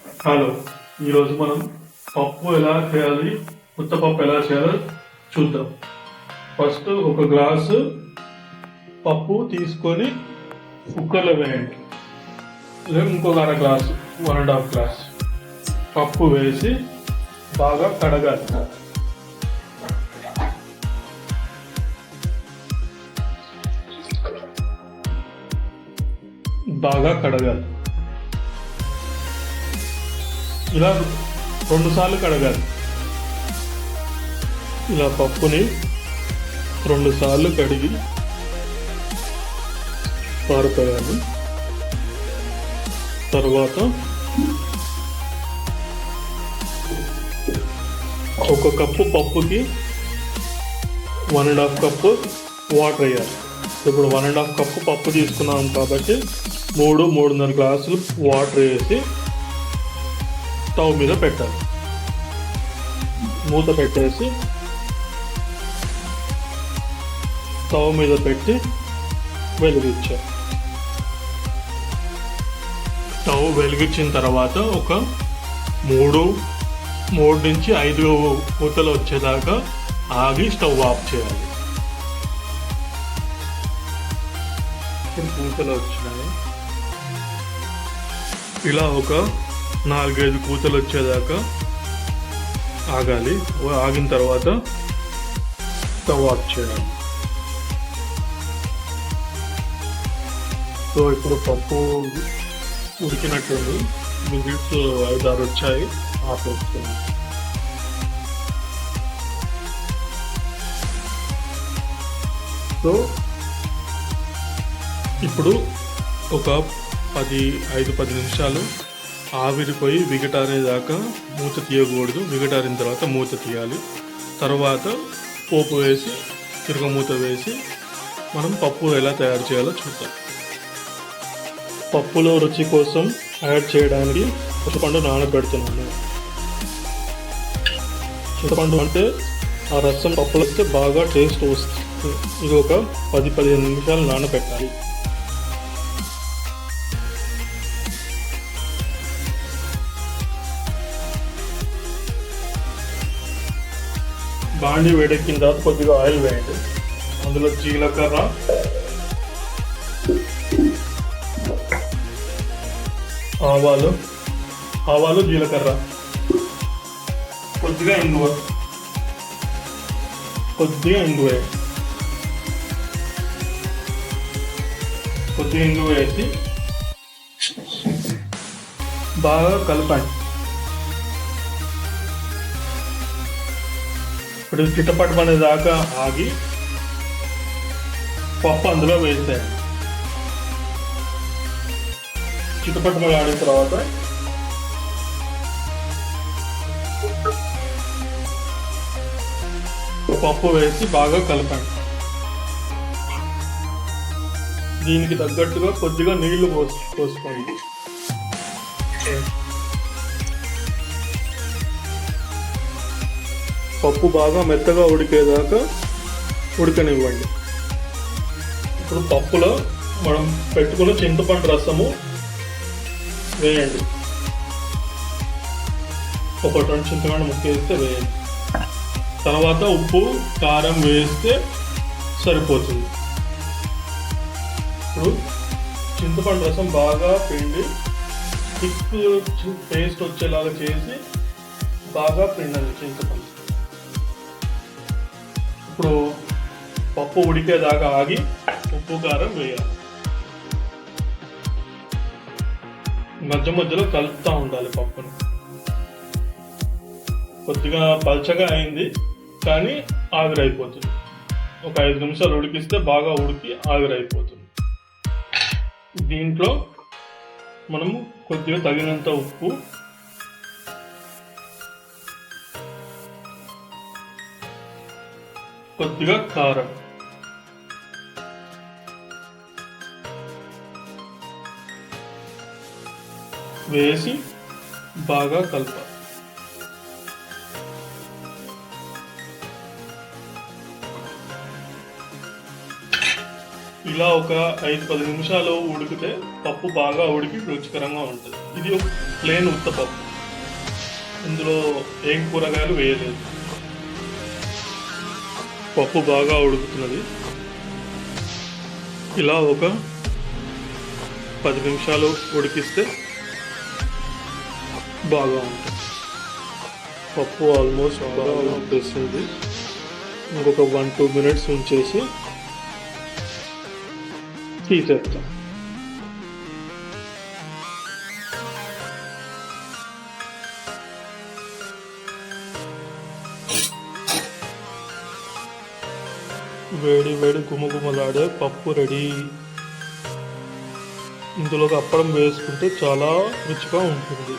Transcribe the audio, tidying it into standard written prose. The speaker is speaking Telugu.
హలో, ఈరోజు మనం పప్పు ఎలా చేయాలి, ఉత్తపప్పు ఎలా చేయాలో చూద్దాం. ఫస్ట్ ఒక గ్లాసు పప్పు తీసుకొని కుక్కర్లో వేయండి. లేదా ఇంకొక అర గ్లాసు 1.5 గ్లాస్ పప్పు వేసి బాగా కడగాలి. బాగా కడగాలి. ఇలా 2 సార్లు కడగాలి. ఇలా పప్పుని 2 సార్లు కడిగి పారుపోయాలి. తర్వాత ఒక కప్పు పప్పుకి 1.5 కప్పు వాటర్ వేయాలి. ఇప్పుడు 1.5 కప్పు పప్పు తీసుకున్నాం కాబట్టి 3-3.5 గ్లాసులు వాటర్ వేసి స్టవ్ మీద పెట్టాలి. మూత పెట్టేసి స్టవ్ మీద పెట్టి వెలిగించాలి. స్టవ్ వెలిగించిన తర్వాత ఒక 3 నుంచి 5 పూతలు వచ్చేదాకా ఆగి స్టవ్ ఆఫ్ చేయాలి. పూతలు వచ్చినాయి. ఇలా ఒక 4-5 పూతలు వచ్చేదాకా ఆగాలి. ఆగిన తర్వాత స్టవ్ ఆఫ్ చేయాలి. సో ఇప్పుడు పప్పు ఉడికినట్టుంది. విజిల్స్ 5-6 వచ్చాయి. ఆపేస్తుంది. సో ఇప్పుడు ఒక 5-10 నిమిషాలు ఆవిరిపోయి విగటారేదాకా మూత తీయకూడదు. విగటారిన తర్వాత మూత తీయాలి. తర్వాత పోపు వేసి తిరగమూత వేసి మనం పప్పు ఎలా తయారు చేయాలో చూద్దాం. పప్పులో రుచి కోసం యాడ్ చేయడానికి చింతపండు నానబెడుతున్నాను. చింతపండు అంటే ఆ రసం పప్పులో వస్తే బాగా టేస్ట్ వస్తుంది. ఇది ఒక 10-15 నిమిషాలు నానబెట్టాలి. బాండి వేడెక్కిన తర్వాత కొద్దిగా ఆయిల్ వేయండి. అందులో జీలకర్ర, ఆవాలు, జీలకర్ర, కొద్దిగా ఇంగువ వేసి బాగా కలపండి. ఇప్పుడు చిట్టపట్టు అనేదాకా ఆగి పప్పు అందులో వేసేయండి. చిట్టపట్టు ఆడిన తర్వాత పప్పు వేసి బాగా కలపండి. దీనికి తగ్గట్టుగా కొద్దిగా నీళ్లు పోసుకోండి. పప్పు బాగా మెత్తగా ఉడికేదాకా ఉడకనివ్వండి. ఇప్పుడు పప్పులో మనం పెట్టుకున్న చింతపండు రసము వేయండి. ఒక 2 చింతపండు ముక్క వేస్తే వేయండి. తర్వాత ఉప్పు, కారం వేస్తే సరిపోతుంది. ఇప్పుడు చింతపండు రసం బాగా పిండి థిక్ పేస్ట్ వచ్చేలాగా చేసి బాగా పిండాలి చింతపండు. ఇప్పుడు పప్పు ఉడికేదాకా ఆగి ఉప్పు, కారం వేయాలి. మధ్య మధ్యలో కలుపుతూ ఉండాలి పప్పును. కొద్దిగా పల్చగా అయింది కానీ ఆవిరైపోతుంది. ఒక 5 నిమిషాలు ఉడికిస్తే బాగా ఉడికి ఆవిరైపోతుంది. దీంట్లో మనము కొద్దిగా తగినంత ఉప్పు, కొద్దిగా కారం, వేసి బాగా కలపాలి. ఇలా ఒక 5-10 నిమిషాలు ఉడికితే పప్పు బాగా ఉడికి రుచికరంగా ఉంటుంది. ఇది ఒక ప్లేన్ ఉత్త పప్పు, ఇందులో ఏం కూరగాయలు వేయలేదు. పప్పు బాగా ఉడుకుతున్నది. ఇలా ఒక 10 నిమిషాలు ఉడికిస్తే బాగా ఉంటుంది. పప్పు ఆల్మోస్ట్ బాగా ఉడికేస్తుంది. ఇంకొక 1-2 మినిట్స్ ఉంచేసి తీసేస్తాం. వేడి వేడి గుమగుమలాడే పప్పు రెడీ. ఇందులోకి అప్పడం వేసుకుంటే చాలా రుచిగా ఉంటుంది.